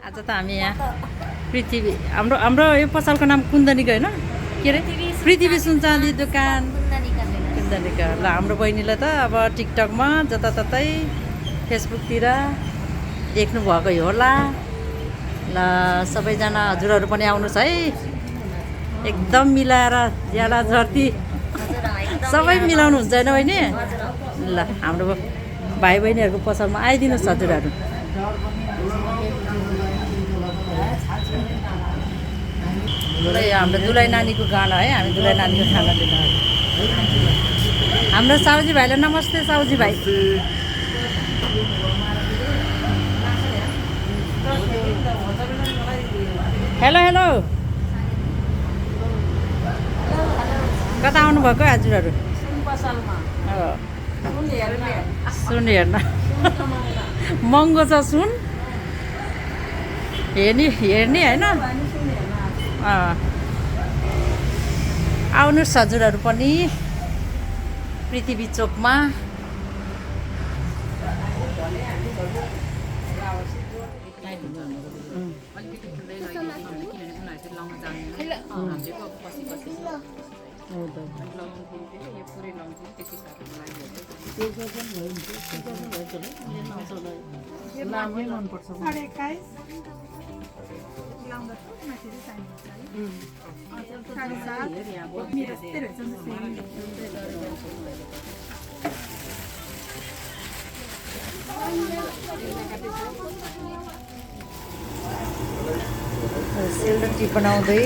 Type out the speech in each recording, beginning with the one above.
आज त हामी यहाँ पृथ्वी हाम्रो हाम्रो यो पसलको नाम कुन्दनीको होइन के अरे पृथ्वी सुनचाँदी दोकान कुन्दनीको ल हाम्रो बहिनीलाई त अब टिकटकमा जताततै फेसबुकतिर देख्नुभएकै होला ल सबैजना हजुरहरू पनि आउनुहोस् है एकदम मिलाएर ज्याला जर्ती सबै मिलाउनु हुन्छ होइन बहिनी ल हाम्रो भाइ बहिनीहरूको पसलमा आइदिनुहोस् हजुरहरू हाम्रो दुलाई नानीको गाना है हामी दुलाई नानीको खाना लिन हाम्रो साउजी भाइलाई नमस्ते साउजी भाइ हेलो हेलो कता आउनुभएको हजुरहरू सुन हेर्न महँगो छ सुन हेर्ने होइन आउनुहोस् हजुरहरू पनि पृथ्वी चोकमा सेलरोटी बनाउँदै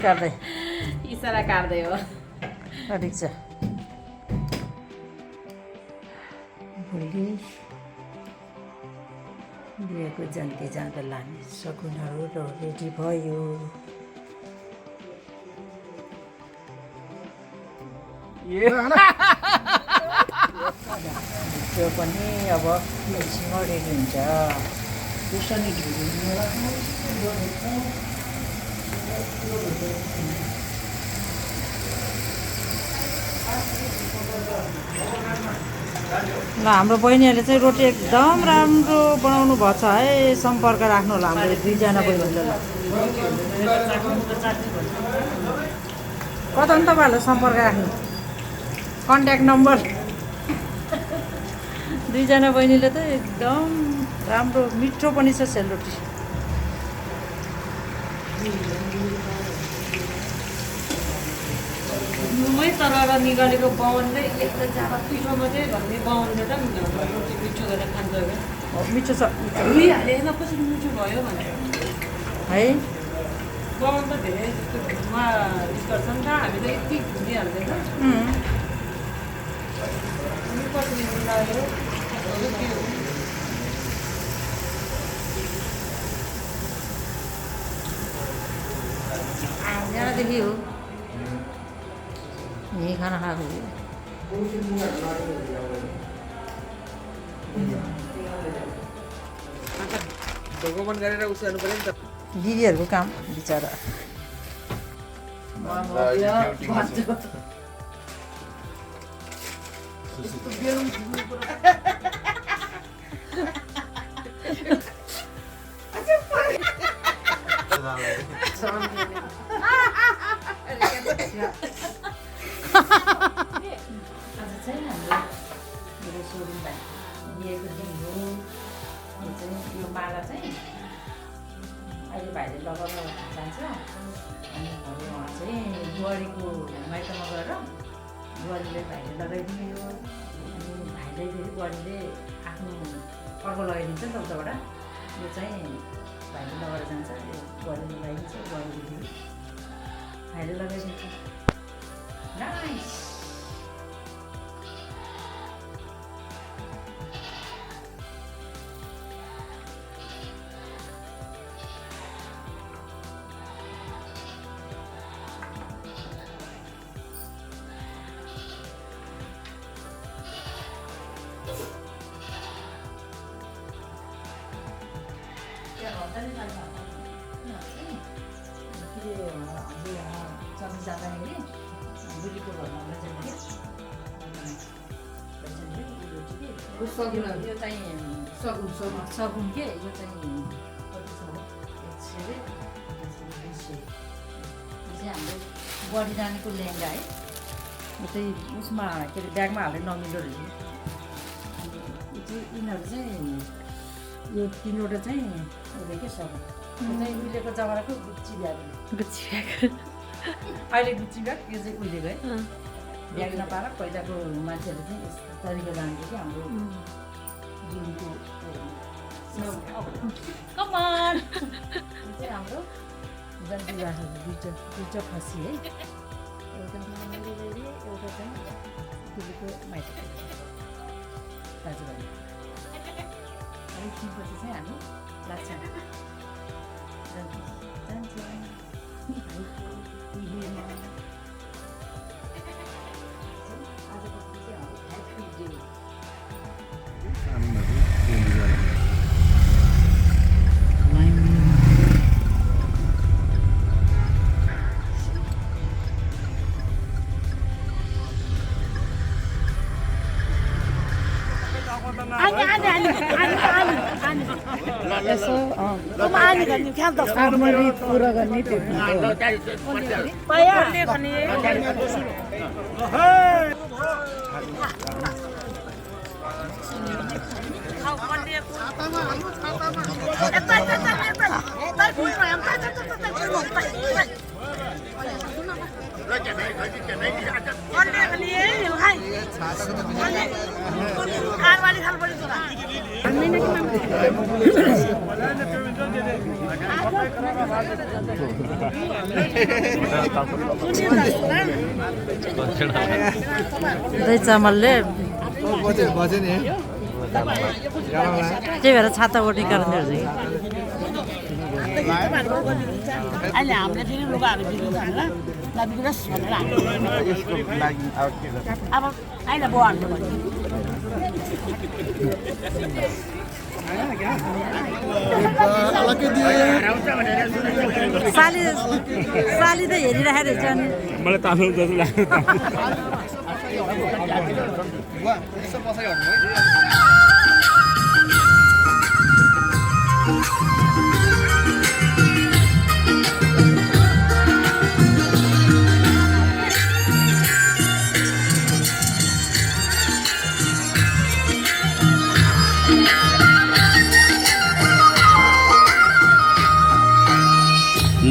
काट्दै इसारा काट्दै हो ठिक छ भोलि बिहेको जन्ती जाँदा लाने सगुनहरू रेडी भयो त्यो पनि अब एकछिन रेडी हुन्छ ल हाम्रो बहिनीहरूले चाहिँ रोटी एकदम राम्रो बनाउनु भएको छ है सम्पर्क राख्नु होला हाम्रो दुईजना बहिनीहरूले कता नि तपाईँहरूलाई सम्पर्क राख्नु कन्ट्याक्ट नम्बर दुईजना बहिनीले त एकदम राम्रो मिठो पनि छ सेलरोटी नुनै तरर निकालेको बाउनले यस्तो जाँदा पिठो मात्रै भन्ने बाउनले त रोटी मिठो गरेर खान्छ क्या मिठो छ हालेन कसरी मिठो भयो भनेर है बाउन त धेरै जस्तो घुममा उस गर्छ नि त हामी त यति घुमिहाल्दैन कसरी मिलायो यहाँदेखि हो यही खाना खाएको दिदीहरूको काम बिचरा आज चाहिँ हाम्रो मेरो सोरुम भाइ बिहेको दिन हो यो चाहिँ यो माला चाहिँ अहिले भाइले लगाउन जान्छ अनि भरे उहाँ चाहिँ बुहारीको माइतमा गएर बुहारीले भाइले लगाइदिने हो अनि भाइले फेरि बुहारीले आफ्नो अर्को लगाइदिन्छ नि त उताबाट यो चाहिँ भाइले लगाएर जान्छ यो बुहारीले लगाइदिन्छ बुहारीले भाइले लगाइदिन्छ नाइस चल्न जाँदाखेरि बुढीको घरमा यो चाहिँ सगुन के यो चाहिँ कति छ 100 रे 200 यो चाहिँ हाम्रो बडी जानेको लेहेङ्गा है यो चाहिँ उसमा के अरे ब्यागमा हालेर नमिल्दो रहेछ यो चाहिँ यिनीहरू चाहिँ यो 3वटा चाहिँ उसले के सगुन यो चाहिँ उहिलेको जमानाको गुच्ची ब्याग अहिले गुच्ची ब्याग यो चाहिँ उहिलेको है ब्याग नपाएर पहिलाको मान्छेहरू चाहिँ यस्तो तरिका जान्थ्यो कि हाम्रो बुढीको कमान चाहिँ हाम्रो जनविवाहहरू दुईवटा खसी है एउटा मामाले ल्याइदिए एउटा चाहिँ बुढीको माइतीको दाजुभाइ अलिक दिनपछि चाहिँ हामी लाग्छ जान्छौँ भाइको बिहेमा आजको चाहिँ हाम्रो ह्याप्पी डे पुरा गर्ने दही चामलले त्यही भएर छाता ओढ्ने कारणले हुन्छ अहिले हामीले फेरि लुगाहरू बिग्रिन्छ भनेर नबिग्रोस् भनेर अब अहिले बुवाहरूले भन्यो साली साली त हेरिराखेको रहेछ अनि मलाई तालु जस्तो लाग्यो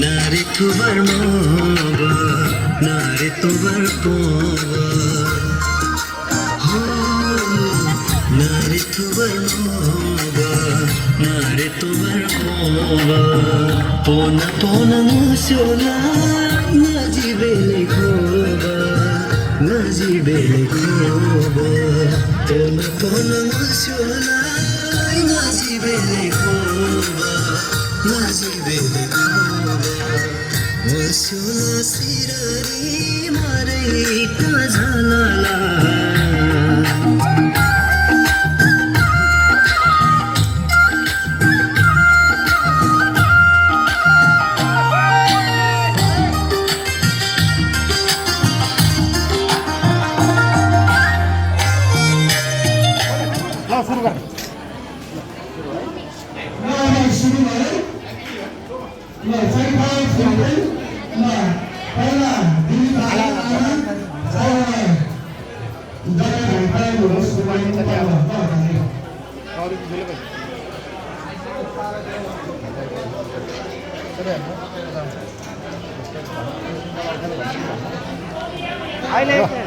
नारे तुबर मोगो नारे तुबर पोगो हो नारे तुबर मोगो नारे तुबर पोगो पोना पोना मुसोला नजीबेले खोबा नजीबेले खोबा पोना पोना मुसोला नजीबेले खोबा नजीबेले वसुला सिररी मरेका झलला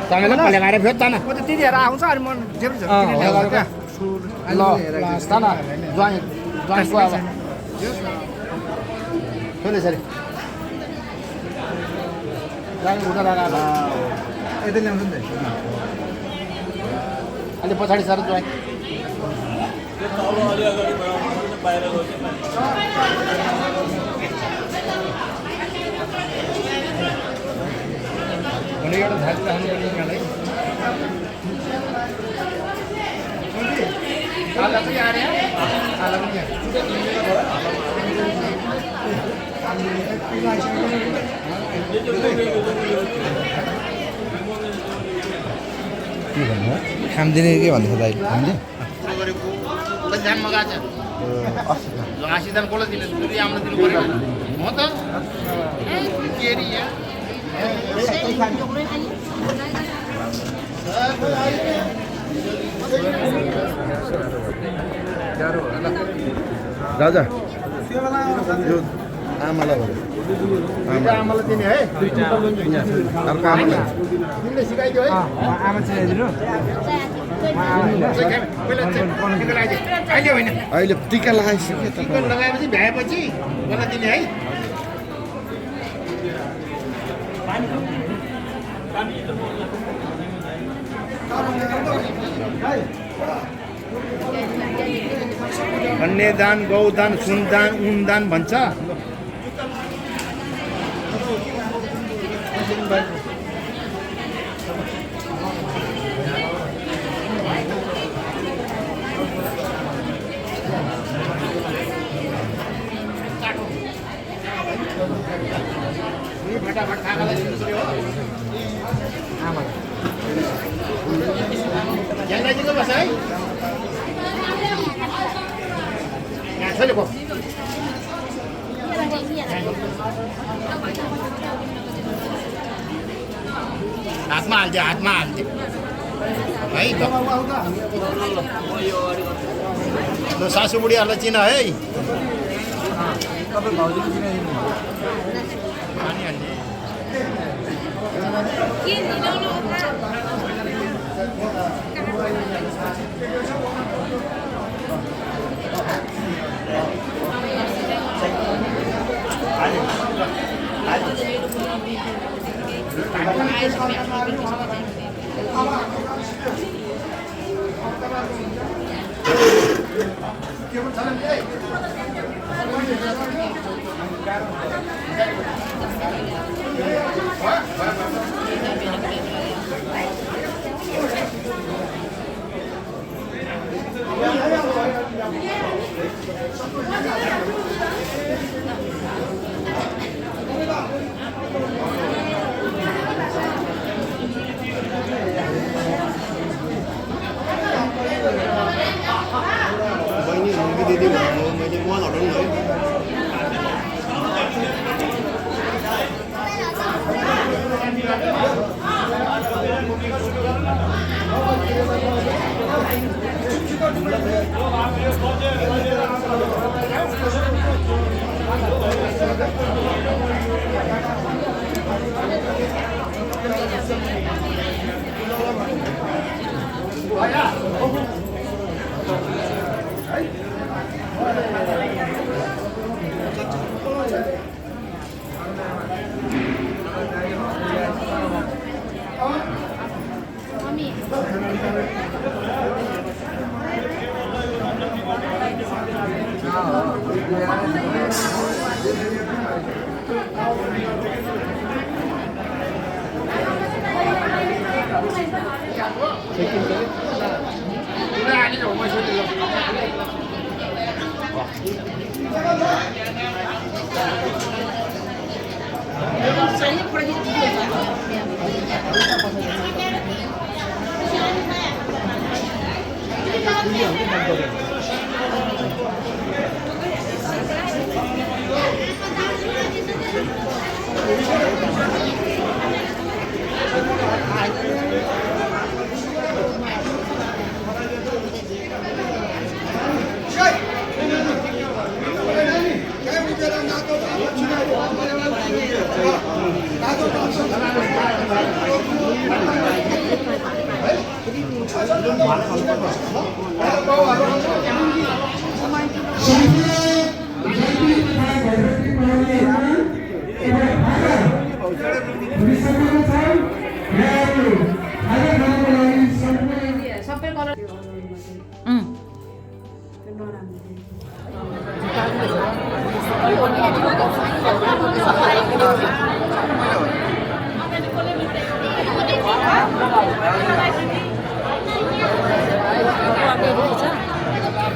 तपाईँलाई पहिले गाडी फेरि ताना म त दिदीहरू आउँछ अनि म ल ल ताना ज्वाइँ ज्वाइँको अब छोले सरी ज्वाइँ उठा लगाएको यतै ल्याउँछ नि त अलि पछाडि सर ज्वाइँ भने एउटा थाली राख्नु पर्ने यहाँलाई आला पनि आयो आला पनि के भन्नु खामदिने के भन्दैछ दाइ हामीले जान मगाएको छ आसिदान कसलाई दिने दुई आम्न दिनु पर्यो म त के रे राजा यो आमालाई आमालाई दिने है अर्को आमालाई तिमीले सिकाइदियो है आमा सिकाइदिनु अहिले टिका लगाइसक्यो टिका लगाएपछि भ्याएपछि मलाई दिने है कन्यादान गौदान सुनदान उनदान भन्छ फटाफट खानालाई दिनु पर्यो हो यहाँ ल्याइदिनु बस है यहाँ छोरी को हातमा हाल्थ्यो है त ल सासू बुढीहरूलाई चिन है दिदी मैले वाल अर्डर गरेँ Sorry.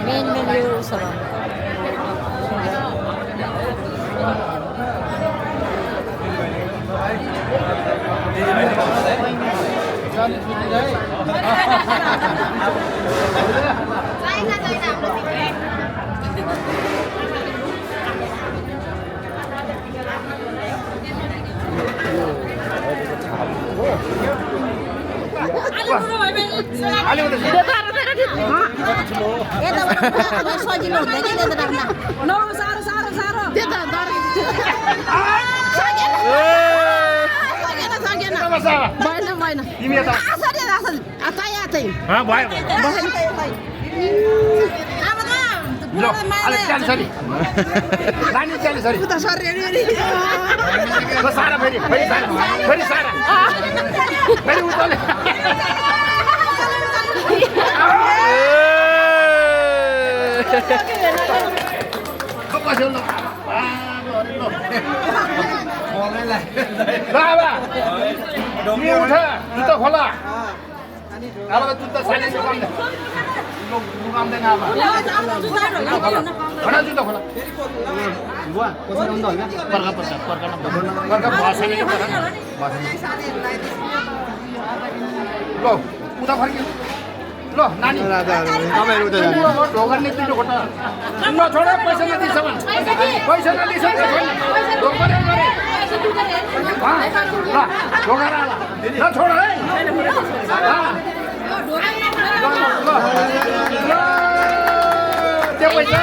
मेन यो छ सजिलो हुँदैन नि त राख्न जुत्ता खोला अब जुत्ता साले लुगाउँदैन अब खडा जुत्ता खोला पर्खा पर्छ पर्खा बसेन ल उता फर्क्यो ल नानी ढोका नि तिम्रो खोटा ल छोड पैसा नदिसम्म पैसा नदिसम्म ढोका नै गरे ल ढोका ल छोड है त्यो पैसा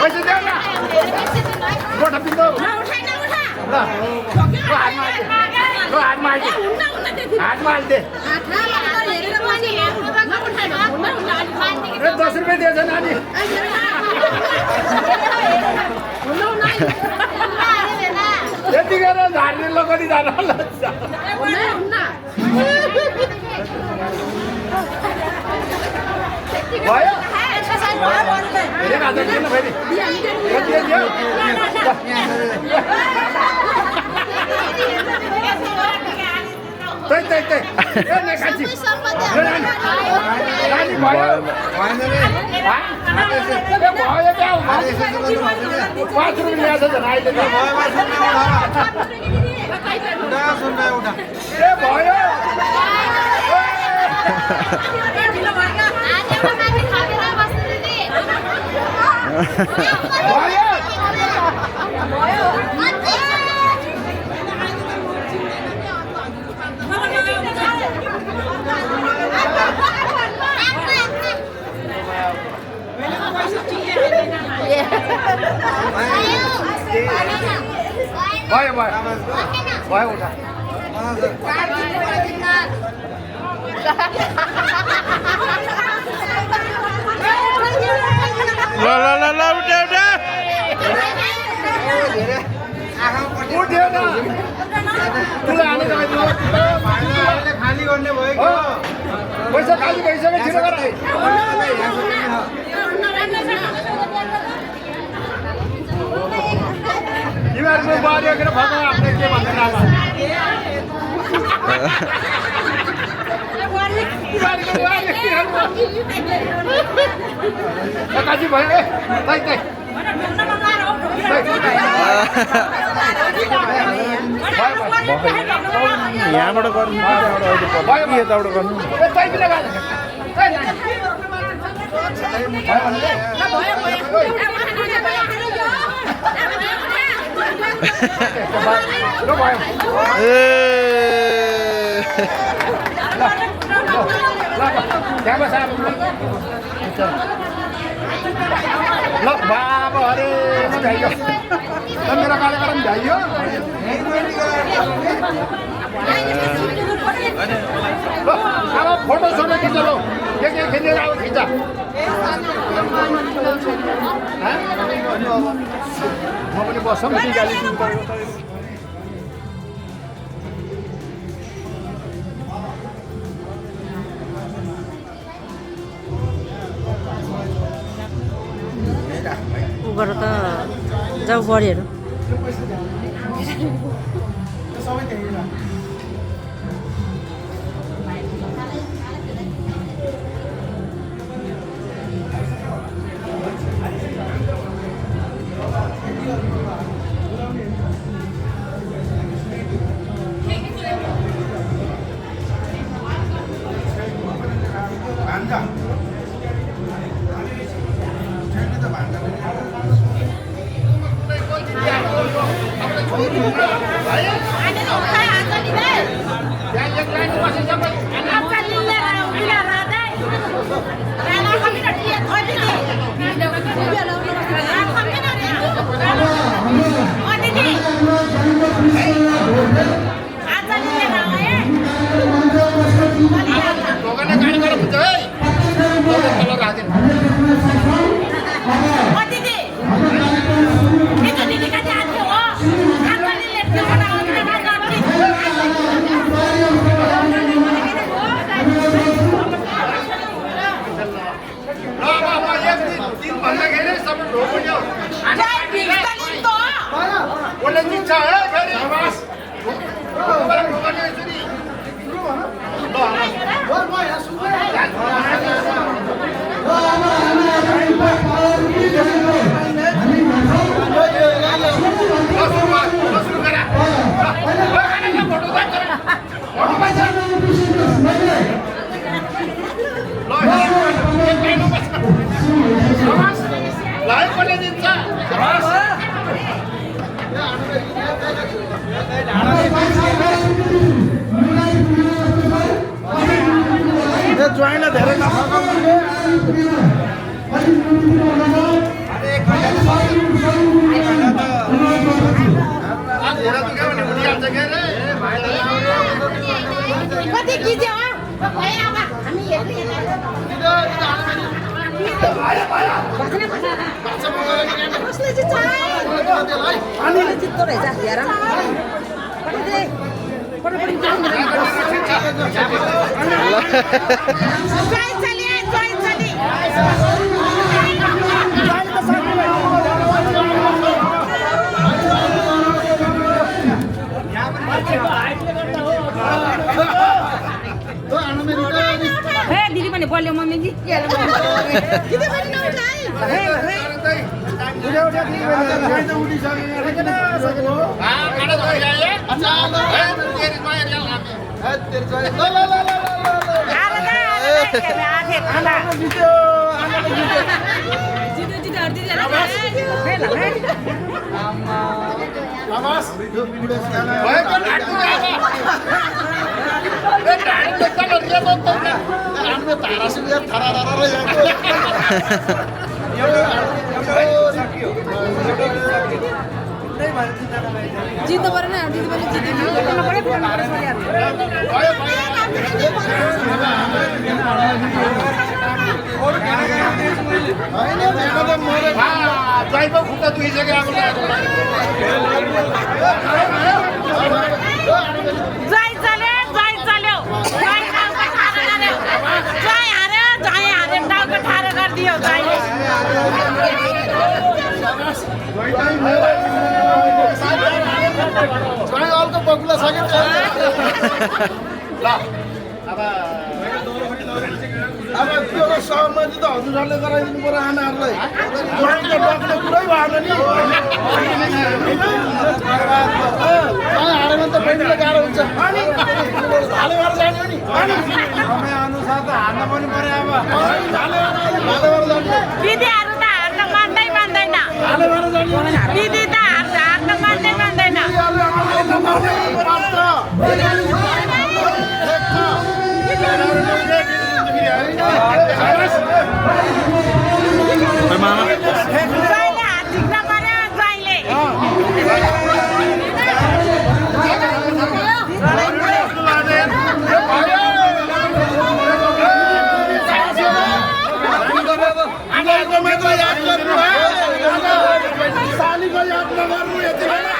पैसा देऊ न गोठा पिन्दो ल हातमा हाल्दे 10 रुपियाँ दिएछ नानी यति गरेर झार्ने लगनी जान भयो भयो उठा ल उठ्यो न खाली गर्ने भयो पैसा खाली भइसक्यो छिटो गर तिमीहरूको बारीको भन्छ आफ्नो के भन्दैन काजी भयो यहाँबाट गर्नु यताबाट गर्नु ल बाबा अरे भ्याइयो मेरो कार्यक्रम भ्याइयो अब फोटो सोटो खिच्छ ल के खिच्ने अब खिच्छ म पनि बस्छौँ गाली उबाट त जाऊ बढीहरू दिदी पनि बोल्यो मम्मी जी जित्नु परेन दिदी पनि अब त्यो सहमति त हजुरहरूले गराइदिनु पर्यो आमाहरूलाई ज्वाइँले डक्ने कुरै भएन नि हारेमा त बहिनीले गाह्रो हुन्छ हाले भएर जाने हो नि समय अनुसार त हार्न पनि पर्यो अब हाले भएर जाने दिदीहरू त हार्न मान्दै मान्दैन हाले भएर जाने दिदी त हार्न मान्दै मान्दैन ज्वाइँले हात झिक्न पर्यो ज्वाइँले सालीको याद नगर्नु यति बेला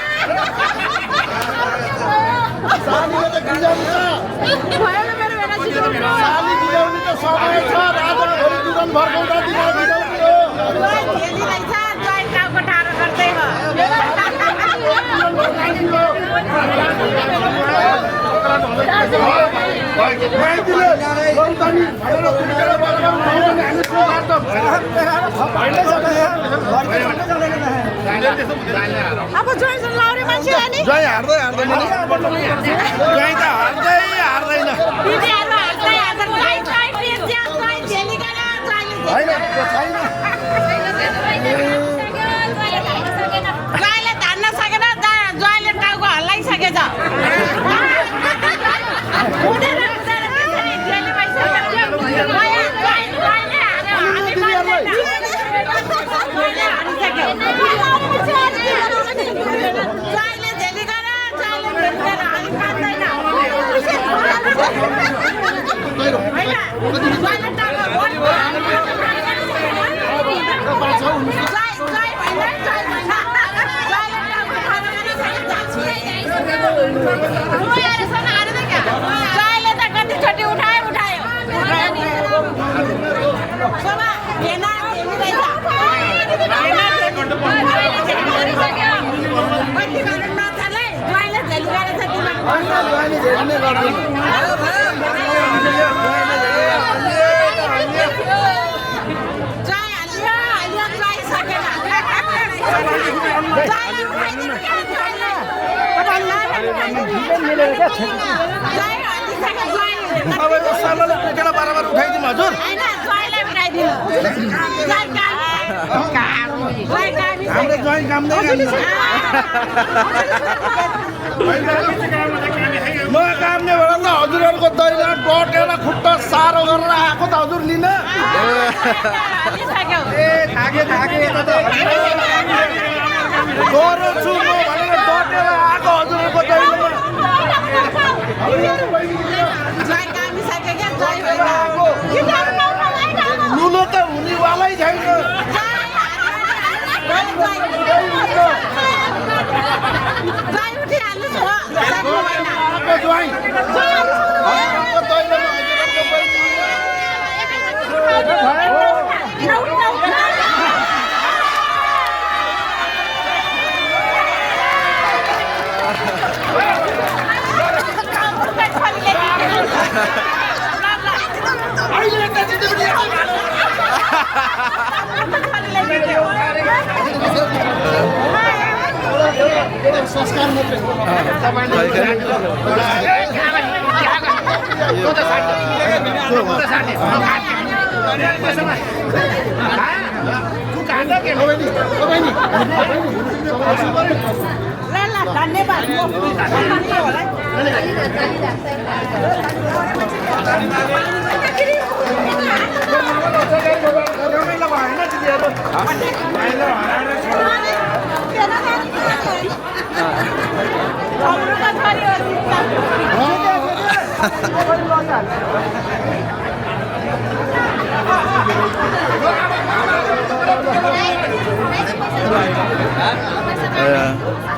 सालीको त गिजाउनु छ साली गिजाउने त समय छ राजाभरि दुकान भर्काउँदा दिमाग गिजाउने हो ज्वाइँ टाउको ठाडो गर्दै हो अब जोइसन लाउने मान्छे अनि जय हार्दै हार्दैन नि जय त हार्दै हार्दैन दिदीहरु हाल्दै हाल्दै गाई गाई बेच्या गाई झेलिकन होइन त्यो छैन गाईले धान्न सकेन ज्वाइँले टाउको हल्लाइसकेछ उडेर उडेर त्यसरी झेली भइसक्यो ज्वाइँले झेलिकन ज्वाइँले भेटेर हामी खाँदैन होइन ज्वाइँले टाउको ज्वाइँले त कतिचोटि उठायो अब यो सालले टेकेर बराबर उठाइदिउँ हजुर हाम्रो ज्वाइँ काम नै म काम नै भएर त हजुरहरूको दैला डटेर खुट्टा साह्रो गरेर आएको त हजुर लिन ए थाके यता त गरो छु म भनेर डटेर आएको हजुरहरूको दैलामा लुलो त हुनेवालै छैन संस्कार मात्रै धन्यवाद Yeah.